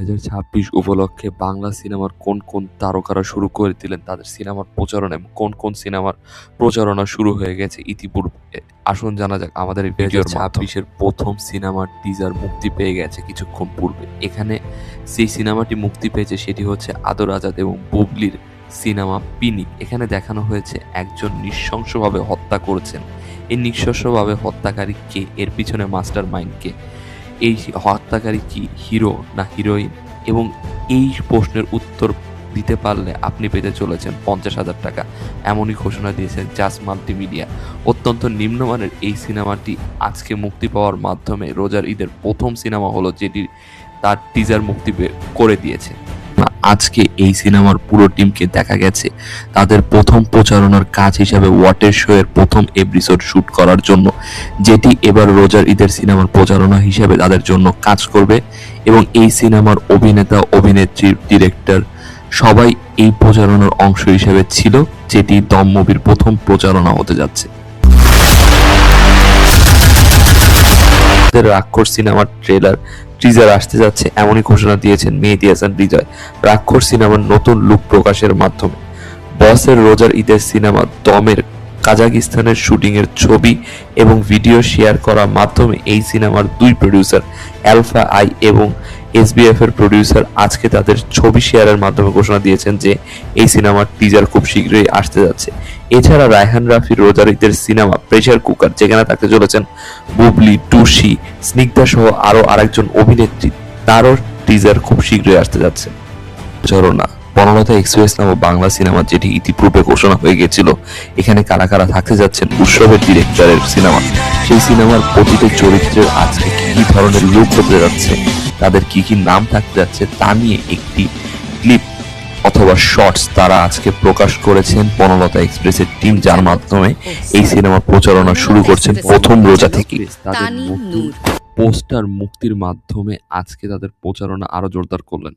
2026 উপলক্ষে বাংলা সিনেমার কোন কোন তারকারা শুরু করে দিলেন তাদের সিনেমার প্রচারণা এবং কোন কোন সিনেমার প্রচারণা শুরু হয়ে গেছে ইতিপূর্বে। আসুন জানা যাক আমাদের এই 2026-এর প্রথম সিনেমার টিজার মুক্তি পেয়ে গেছে কিছুক্ষণ পূর্বে। এখানে সেই সিনেমাটি মুক্তি পেয়েছে সেটি হচ্ছে আদর আজাদ এবং বুবলির সিনেমা পিনিক। এখানে দেখানো হয়েছে একজন নৃশংসভাবে হত্যা করেছেন। এই নৃশংসভাবে হত্যাকারী কে, এর পিছনে মাস্টার মাইন্ড কে, এই হত্যাকারী কি হিরো না হিরোইন, এবং এই প্রশ্নের উত্তর দিতে পারলে আপনি পেতে চলেছেন 50,000 টাকা। এমনই ঘোষণা দিয়েছেন জাস মাল্টিমিডিয়া। অত্যন্ত নিম্নমানের এই সিনেমাটি আজকে মুক্তি পাওয়ার মাধ্যমে রোজার ঈদের প্রথম সিনেমা হলো যেটি তার টিজার মুক্তি করে দিয়েছে। আজকে এই সিনেমার পুরো টিমকে দেখা গেছে তাদের প্রথম প্রচারণার কাজ হিসাবে ওয়াটার শো এর প্রথম এপিসোড শুট করার জন্য, যেটি এবার রোজার ঈদের সিনেমার প্রচারণা হিসেবে তাদের জন্য কাজ করবে। এবং এই সিনেমার অভিনেতা, অভিনেত্রী, ডিরেক্টর সবাই এই প্রচারণার অংশ হিসেবে ছিল, যেটি দম মুভির প্রথম প্রচারণা হতে যাচ্ছে। রাক্ষস সিনেমার টিজার আসতে যাচ্ছে এমনই ঘোষণা দিয়েছেন মেহেদী হাসান হৃদয়। রাক্ষস সিনেমার নতুন লুক প্রকাশের মাধ্যমে বসের রোজার ঈদের সিনেমা দমের কাজাকিস্তানের শুটিংয়ের ছবি এবং ভিডিও শেয়ার করার মাধ্যমে এই সিনেমার দুই প্রডিউসার অ্যালফা আই এবং এসবিএফ এর প্রডিউসার আজকে তাদের ছবি শেয়ারের মাধ্যমে ঘোষণা দিয়েছেন যে এই সিনেমার টিজার খুব শীঘ্রই আসতে যাচ্ছে। এছাড়া রায়হান রাফির রোজার ঈদের সিনেমা প্রেসার কুকার, যেখানে থাকতে চলেছেন বুবলি, টুসি, স্নিগ্ধা সহ আরো আরেকজন অভিনেত্রী, তারও টিজার খুব শীঘ্রই আসতে যাচ্ছে। চরণা বনলতা এক্সপ্রেস নামক বাংলা সিনেমা, যেটি ইতিপূর্বে ঘোষণা হয়ে গেছিল, এখানে কারা কারা থাকতে যাচ্ছেন উৎসবের ডিরেক্টরের সিনেমা। সেই সিনেমার প্রতিটি চরিত্রের আজকে কি ধরনের লুক হতে যাচ্ছে, তাদের কি কি নাম থাকতে যাচ্ছে তা নিয়ে একটি ক্লিপ অথবা শর্টস তারা আজকে প্রকাশ করেছেন বনলতা এক্সপ্রেসের টিম, যার মাধ্যমে এই সিনেমার প্রচারণা শুরু করছেন প্রথম রোজা থেকে। তাদের নতুন পোস্টার মুক্তির মাধ্যমে আজকে তাদের প্রচারণা আরো জোরদার করলেন।